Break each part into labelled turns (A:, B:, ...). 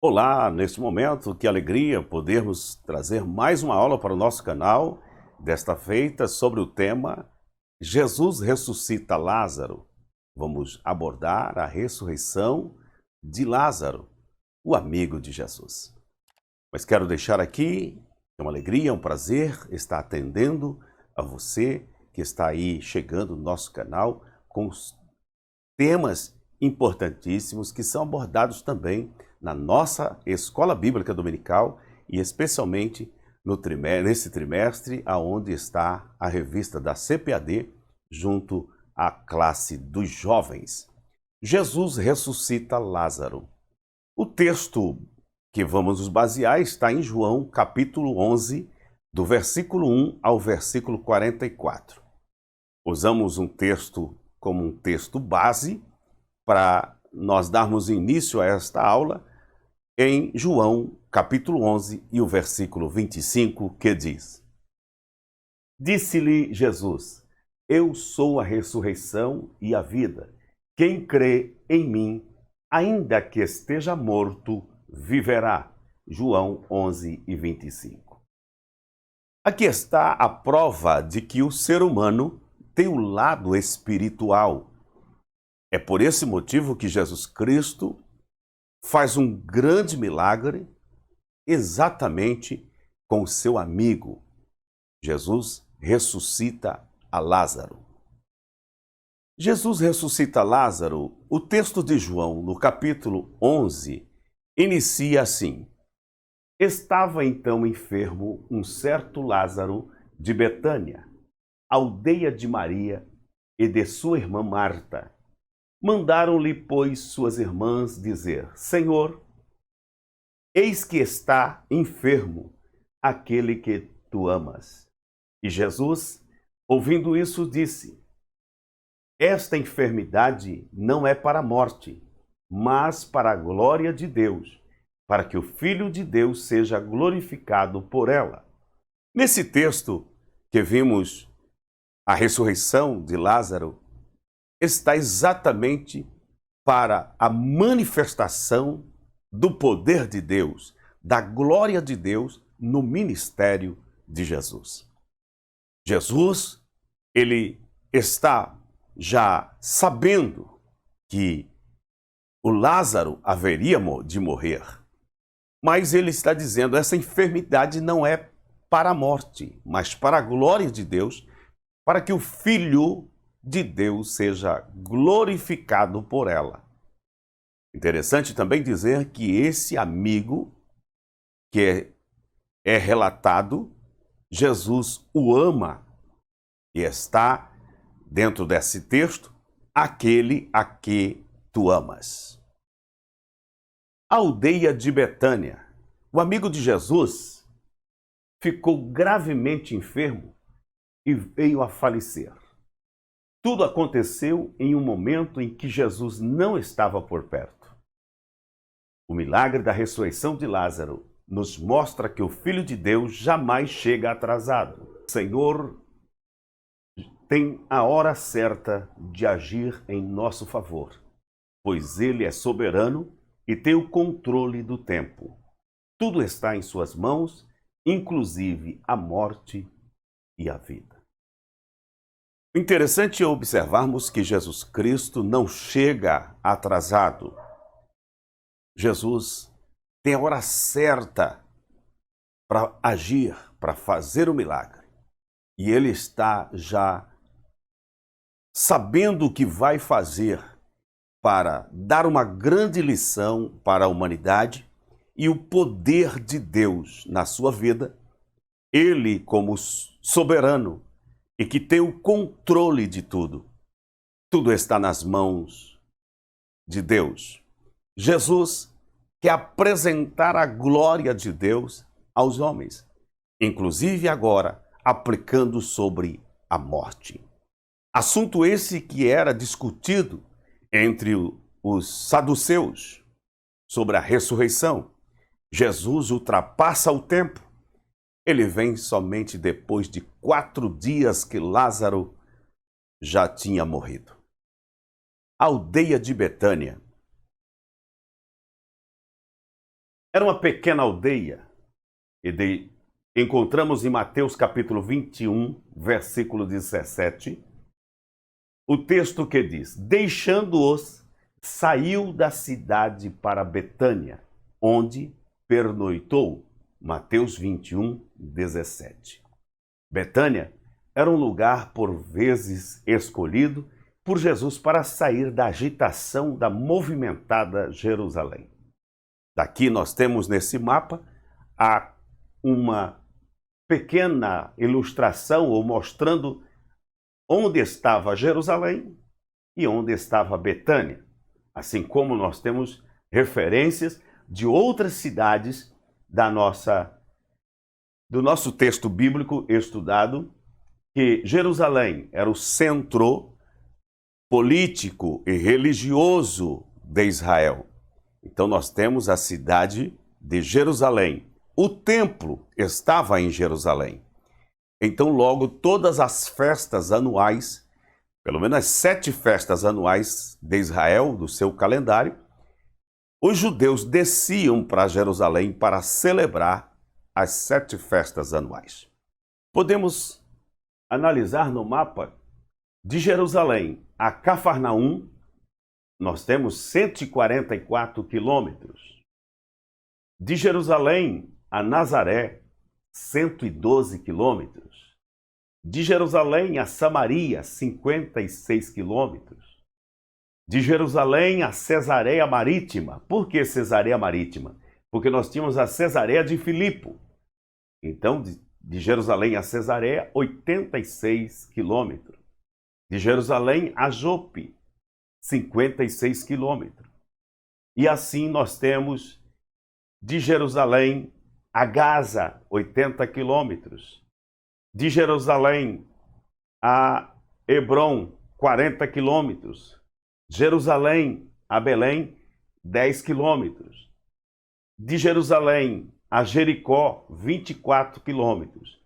A: Olá, neste momento, que alegria podermos trazer mais uma aula para o nosso canal, desta feita sobre o tema Jesus ressuscita Lázaro. Vamos abordar a ressurreição de Lázaro, o amigo de Jesus. Mas quero deixar aqui, é uma alegria, um prazer estar atendendo a você que está aí chegando no nosso canal com os temas importantíssimos que são abordados também na nossa Escola Bíblica Dominical e especialmente nesse trimestre aonde está a revista da CPAD junto à classe dos jovens. Jesus ressuscita Lázaro. O texto que vamos nos basear está em João capítulo 11, do versículo 1 ao versículo 44. Usamos um texto como um texto base para nós darmos início a esta aula em João capítulo 11 e o versículo 25, que diz: Disse-lhe Jesus: Eu sou a ressurreição e a vida. Quem crê em mim, ainda que esteja morto, viverá. João 11 e 25. Aqui está a prova de que o ser humano tem o lado espiritual. É por esse motivo que Jesus Cristo faz um grande milagre exatamente com o seu amigo. Jesus ressuscita a Lázaro. Jesus ressuscita Lázaro. O texto de João, no capítulo 11, inicia assim: Estava então enfermo um certo Lázaro de Betânia, aldeia de Maria e de sua irmã Marta. Mandaram-lhe, pois, suas irmãs dizer: Senhor, eis que está enfermo aquele que tu amas. E Jesus, ouvindo isso, disse: Esta enfermidade não é para a morte, mas para a glória de Deus, para que o Filho de Deus seja glorificado por ela. Nesse texto que vimos a ressurreição de Lázaro, está exatamente para a manifestação do poder de Deus, da glória de Deus no ministério de Jesus. Jesus, ele está já sabendo que o Lázaro haveria de morrer, mas ele está dizendo: essa enfermidade não é para a morte, mas para a glória de Deus, para que o Filho de Deus seja glorificado por ela. Interessante também dizer que esse amigo que é relatado, Jesus o ama e está dentro desse texto, aquele a que tu amas. A aldeia de Betânia. O amigo de Jesus ficou gravemente enfermo e veio a falecer. Tudo aconteceu em um momento em que Jesus não estava por perto. O milagre da ressurreição de Lázaro nos mostra que o Filho de Deus jamais chega atrasado. O Senhor tem a hora certa de agir em nosso favor, pois Ele é soberano e tem o controle do tempo. Tudo está em suas mãos, inclusive a morte e a vida. O interessante é observarmos que Jesus Cristo não chega atrasado. Jesus tem a hora certa para agir, para fazer o milagre. E ele está já sabendo o que vai fazer para dar uma grande lição para a humanidade e o poder de Deus na sua vida. Ele, como soberano, e que tem o controle de tudo. Tudo está nas mãos de Deus. Jesus quer apresentar a glória de Deus aos homens, inclusive agora aplicando sobre a morte. Assunto esse que era discutido entre os saduceus sobre a ressurreição. Jesus ultrapassa o tempo. Ele vem somente depois de 4 dias que Lázaro já tinha morrido. A aldeia de Betânia Era uma pequena aldeia. Encontramos em Mateus capítulo 21, versículo 17, o texto que diz: deixando-os, saiu da cidade para Betânia, onde pernoitou. Mateus 21, 17. Betânia era um lugar por vezes escolhido por Jesus para sair da agitação da movimentada Jerusalém. Daqui nós temos nesse mapa uma pequena ilustração ou mostrando onde estava Jerusalém e onde estava Betânia, assim como nós temos referências de outras cidades do nosso texto bíblico estudado, que Jerusalém era o centro político e religioso de Israel. Então nós temos a cidade de Jerusalém. O templo estava em Jerusalém. Então logo todas as festas anuais, pelo menos as 7 festas anuais de Israel, do seu calendário, os judeus desciam para Jerusalém para celebrar as 7 festas anuais. Podemos analisar no mapa de Jerusalém a Cafarnaum, nós temos 144 quilômetros. De Jerusalém a Nazaré, 112 quilômetros. De Jerusalém a Samaria, 56 quilômetros. De Jerusalém a Cesareia Marítima. Por que Cesareia Marítima? Porque nós tínhamos a Cesareia de Filipo. Então, de Jerusalém a Cesareia, 86 quilômetros. De Jerusalém a Jope, 56 quilômetros. E assim nós temos de Jerusalém a Gaza, 80 quilômetros. De Jerusalém a Hebrom, 40 quilômetros. Jerusalém a Belém, 10 quilômetros. De Jerusalém a Jericó, 24 quilômetros.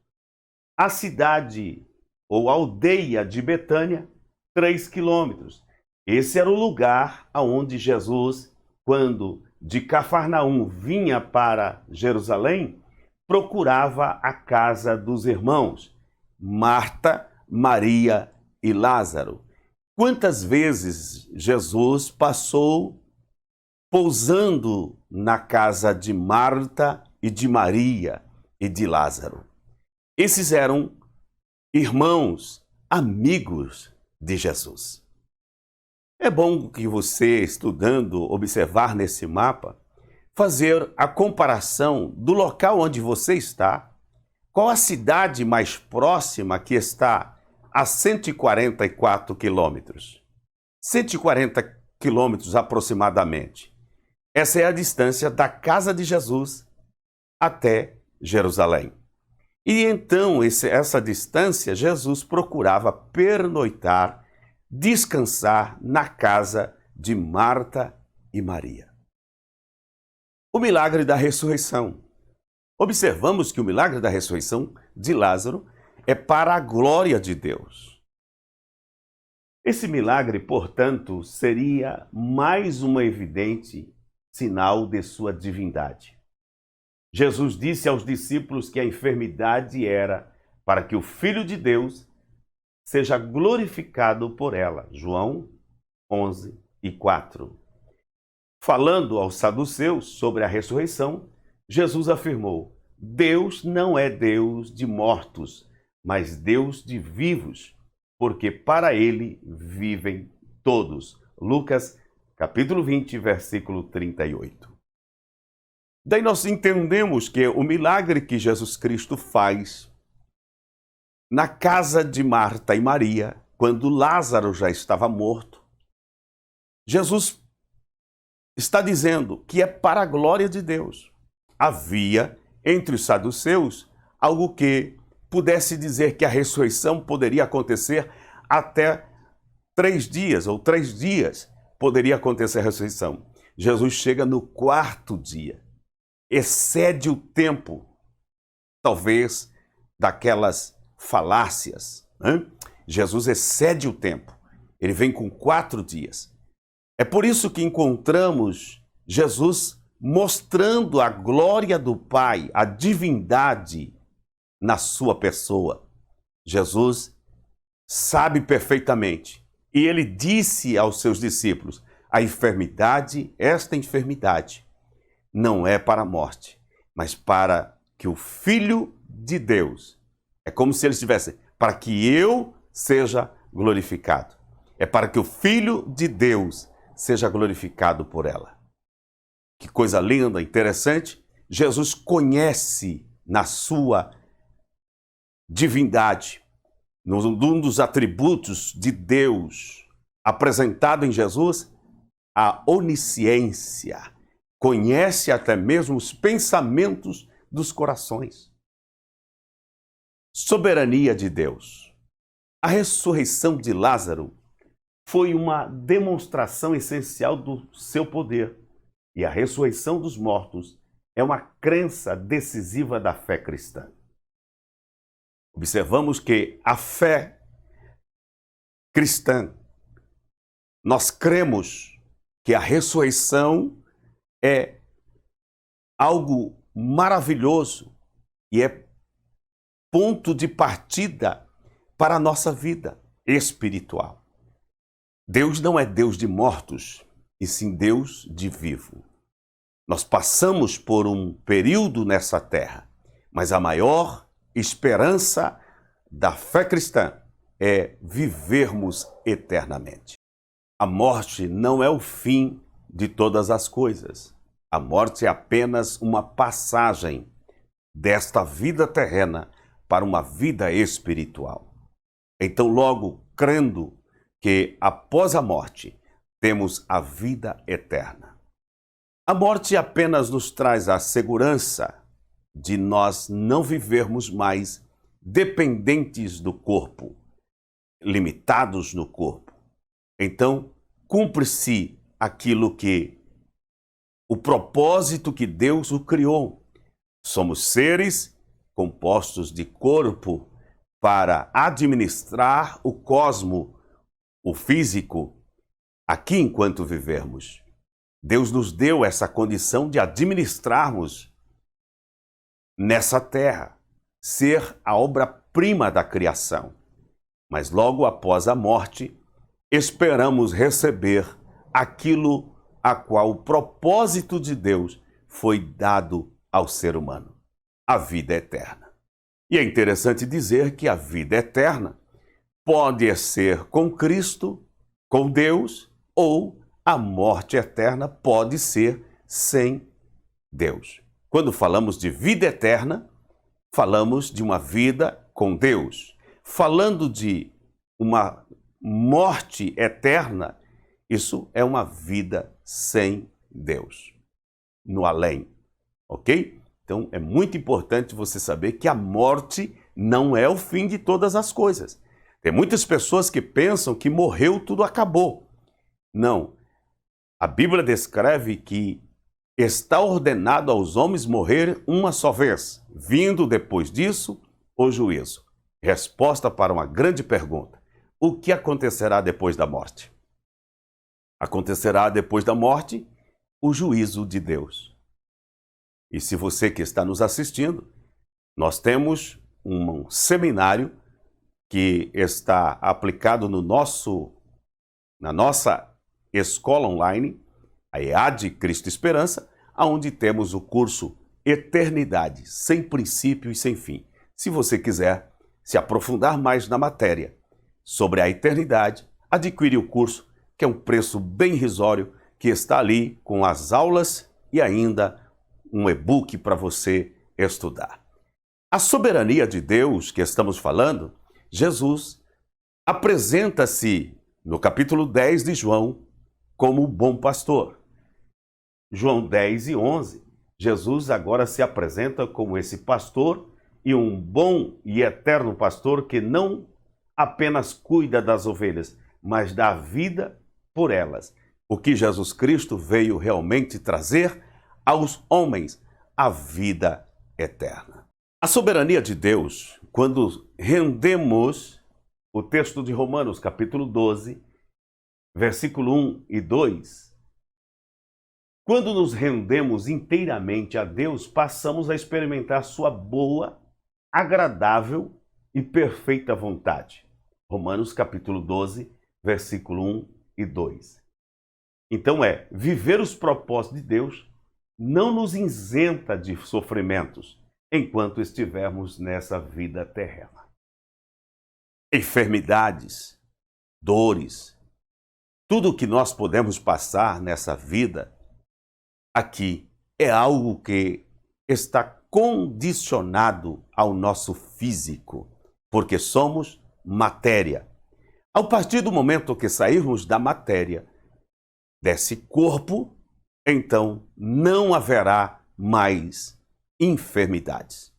A: A cidade ou aldeia de Betânia, 3 quilômetros. Esse era o lugar aonde Jesus, quando de Cafarnaum vinha para Jerusalém, procurava a casa dos irmãos, Marta, Maria e Lázaro. Quantas vezes Jesus passou pousando na casa de Marta e de Maria e de Lázaro? Esses eram irmãos, amigos de Jesus. É bom que você, estudando, observar nesse mapa, fazer a comparação do local onde você está, qual a cidade mais próxima que está a 144 quilômetros. 140 quilômetros aproximadamente. Essa é a distância da casa de Jesus até Jerusalém. E então, essa distância, Jesus procurava pernoitar, descansar na casa de Marta e Maria. O milagre da ressurreição. Observamos que o milagre da ressurreição de Lázaro é para a glória de Deus. Esse milagre, portanto, seria mais um evidente sinal de sua divindade. Jesus disse aos discípulos que a enfermidade era para que o Filho de Deus seja glorificado por ela. João 11:4. Falando aos saduceus sobre a ressurreição, Jesus afirmou: Deus não é Deus de mortos, mas Deus de vivos, porque para ele vivem todos. Lucas capítulo 20, versículo 38. Daí nós entendemos que o milagre que Jesus Cristo faz na casa de Marta e Maria, quando Lázaro já estava morto, Jesus está dizendo que é para a glória de Deus. Havia entre os saduceus algo que pudesse dizer que a ressurreição poderia acontecer até 3 dias, ou 3 dias poderia acontecer a ressurreição. Jesus chega no 4º dia. Excede o tempo, talvez, daquelas falácias. Jesus excede o tempo. Ele vem com 4 dias. É por isso que encontramos Jesus mostrando a glória do Pai, a divindade na sua pessoa. Jesus sabe perfeitamente. E ele disse aos seus discípulos: esta enfermidade, não é para a morte, mas para que o Filho de Deus, é como se ele estivesse, para que eu seja glorificado. É para que o Filho de Deus seja glorificado por ela. Que coisa linda, interessante. Jesus conhece na sua divindade, num dos atributos de Deus apresentado em Jesus, a onisciência. Conhece até mesmo os pensamentos dos corações. Soberania de Deus. A ressurreição de Lázaro foi uma demonstração essencial do seu poder. E a ressurreição dos mortos é uma crença decisiva da fé cristã. Observamos que a fé cristã, nós cremos que a ressurreição é algo maravilhoso e é ponto de partida para a nossa vida espiritual. Deus não é Deus de mortos, e sim Deus de vivo. Nós passamos por um período nessa terra, mas a maior esperança da fé cristã é vivermos eternamente. A morte não é o fim de todas as coisas. A morte é apenas uma passagem desta vida terrena para uma vida espiritual. Então, logo, crendo que após a morte temos a vida eterna. A morte apenas nos traz a segurança de nós não vivermos mais dependentes do corpo, limitados no corpo. Então, cumpre-se aquilo que o propósito que Deus o criou. Somos seres compostos de corpo para administrar o cosmo, o físico, aqui enquanto vivermos. Deus nos deu essa condição de administrarmos nessa terra, ser a obra-prima da criação. Mas logo após a morte, esperamos receber aquilo a qual o propósito de Deus foi dado ao ser humano, a vida eterna. E é interessante dizer que a vida eterna pode ser com Cristo, com Deus, ou a morte eterna pode ser sem Deus. Quando falamos de vida eterna, falamos de uma vida com Deus. Falando de uma morte eterna, isso é uma vida sem Deus, no além, ok? Então é muito importante você saber que a morte não é o fim de todas as coisas. Tem muitas pessoas que pensam que morreu, tudo acabou. Não. A Bíblia descreve que está ordenado aos homens morrer uma só vez, vindo depois disso o juízo. Resposta para uma grande pergunta: o que acontecerá depois da morte? Acontecerá depois da morte o juízo de Deus. E se você que está nos assistindo, nós temos um seminário que está aplicado na nossa escola online, a EAD Cristo Esperança, onde temos o curso Eternidade, sem princípio e sem fim. Se você quiser se aprofundar mais na matéria sobre a eternidade, adquire o curso, que é um preço bem irrisório, que está ali com as aulas e ainda um e-book para você estudar. A soberania de Deus que estamos falando, Jesus apresenta-se no capítulo 10 de João como o bom pastor. João 10 e 11, Jesus agora se apresenta como esse pastor e um bom e eterno pastor que não apenas cuida das ovelhas, mas dá vida por elas. O que Jesus Cristo veio realmente trazer aos homens, a vida eterna. A soberania de Deus, quando rendemos o texto de Romanos, capítulo 12, versículo 1 e 2, Quando nos rendemos inteiramente a Deus, passamos a experimentar sua boa, agradável e perfeita vontade. Romanos capítulo 12, versículo 1 e 2. Então viver os propósitos de Deus não nos isenta de sofrimentos enquanto estivermos nessa vida terrena. Enfermidades, dores, tudo o que nós podemos passar nessa vida aqui é algo que está condicionado ao nosso físico, porque somos matéria. Ao partir do momento que sairmos da matéria, desse corpo, então não haverá mais enfermidades.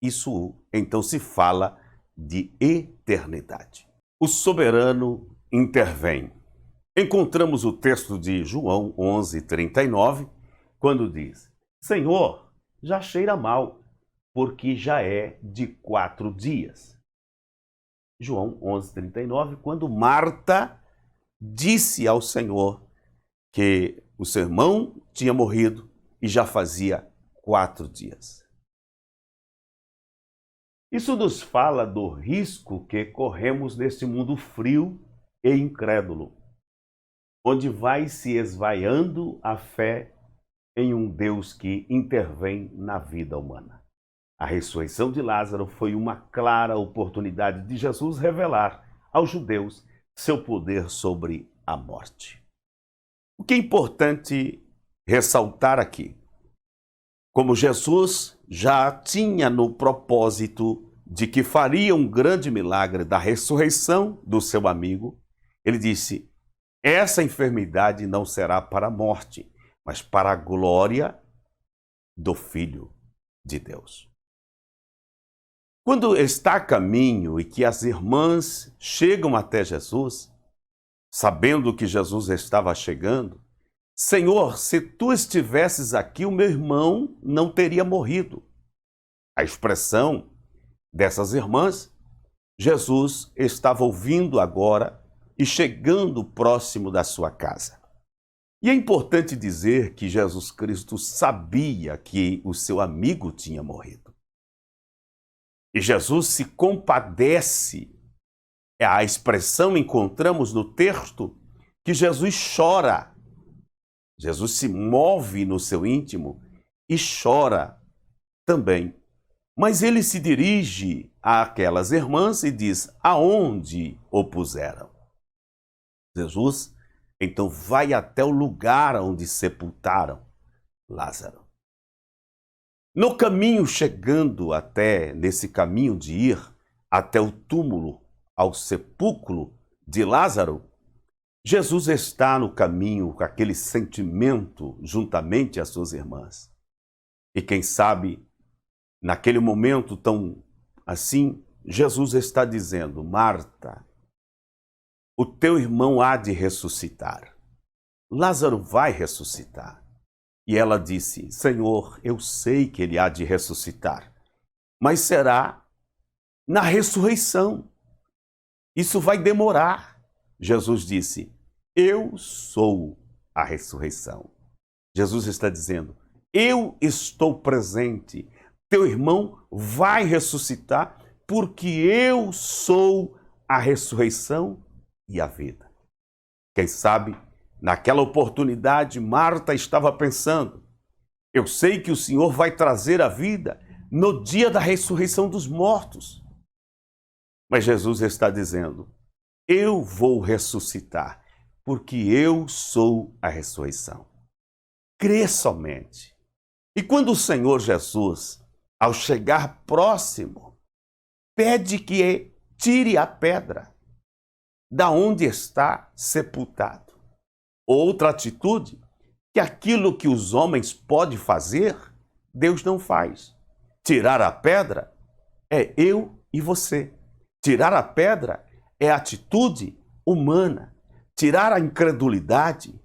A: Isso então se fala de eternidade. O soberano intervém. Encontramos o texto de João 11:39, quando diz: Senhor, já cheira mal, porque já é de 4 dias. João 11:39, quando Marta disse ao Senhor que o seu irmão tinha morrido e já fazia 4 dias. Isso nos fala do risco que corremos neste mundo frio e incrédulo, onde vai se esvaiando a fé em um Deus que intervém na vida humana. A ressurreição de Lázaro foi uma clara oportunidade de Jesus revelar aos judeus seu poder sobre a morte. O que é importante ressaltar aqui, como Jesus já tinha no propósito de que faria um grande milagre da ressurreição do seu amigo, ele disse: essa enfermidade não será para a morte, mas para a glória do Filho de Deus. Quando está a caminho e que as irmãs chegam até Jesus, sabendo que Jesus estava chegando, Senhor, se tu estivesses aqui, o meu irmão não teria morrido. A expressão dessas irmãs, Jesus estava ouvindo agora e chegando próximo da sua casa. E é importante dizer que Jesus Cristo sabia que o seu amigo tinha morrido. E Jesus se compadece. A expressão encontramos no texto que Jesus chora. Jesus se move no seu íntimo e chora também. Mas ele se dirige àquelas irmãs e diz: aonde o puseram? Jesus então vai até o lugar onde sepultaram Lázaro. No caminho, chegando até, nesse caminho de ir até o túmulo, ao sepulcro de Lázaro, Jesus está no caminho com aquele sentimento juntamente às suas irmãs. E quem sabe, naquele momento tão assim, Jesus está dizendo: Marta, o teu irmão há de ressuscitar. Lázaro vai ressuscitar. E ela disse: Senhor, eu sei que ele há de ressuscitar, mas será na ressurreição. Isso vai demorar. Jesus disse: eu sou a ressurreição. Jesus está dizendo: eu estou presente. Teu irmão vai ressuscitar porque eu sou a ressurreição e a vida. Quem sabe, naquela oportunidade, Marta estava pensando: eu sei que o Senhor vai trazer a vida no dia da ressurreição dos mortos. Mas Jesus está dizendo: eu vou ressuscitar, porque eu sou a ressurreição. Crê somente. E quando o Senhor Jesus, ao chegar próximo, pede que tire a pedra da onde está sepultado. Outra atitude, que aquilo que os homens podem fazer, Deus não faz. Tirar a pedra é eu e você. Tirar a pedra é atitude humana. Tirar a incredulidade,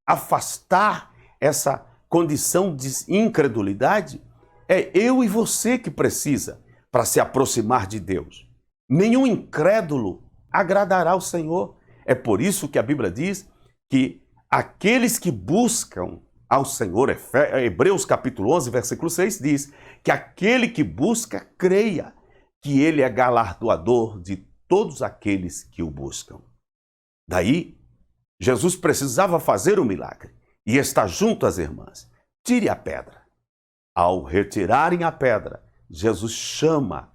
A: afastar essa condição de incredulidade, é eu e você que precisa para se aproximar de Deus. Nenhum incrédulo agradará ao Senhor. É por isso que a Bíblia diz que aqueles que buscam ao Senhor. Hebreus capítulo 11, versículo 6 diz que aquele que busca, creia que ele é galardoador de todos aqueles que o buscam. Daí, Jesus precisava fazer o milagre e está junto às irmãs. Tire a pedra. Ao retirarem a pedra, Jesus chama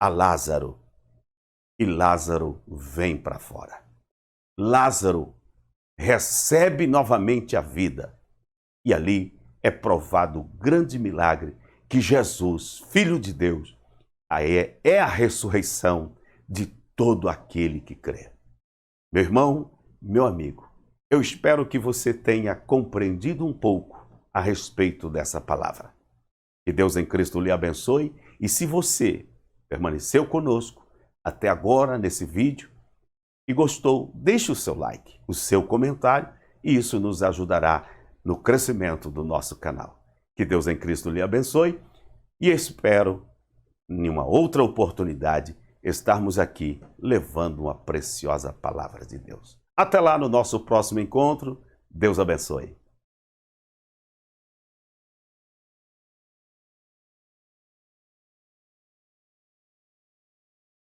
A: a Lázaro e Lázaro vem para fora. Lázaro recebe novamente a vida e ali é provado o grande milagre que Jesus, Filho de Deus, é a ressurreição de todo aquele que crê. Meu irmão, meu amigo, eu espero que você tenha compreendido um pouco a respeito dessa palavra. Que Deus em Cristo lhe abençoe e se você permaneceu conosco até agora nesse vídeo e gostou, deixe o seu like, o seu comentário e isso nos ajudará no crescimento do nosso canal. Que Deus em Cristo lhe abençoe e espero, em uma outra oportunidade, estarmos aqui levando uma preciosa palavra de Deus. Até lá no nosso próximo encontro. Deus abençoe.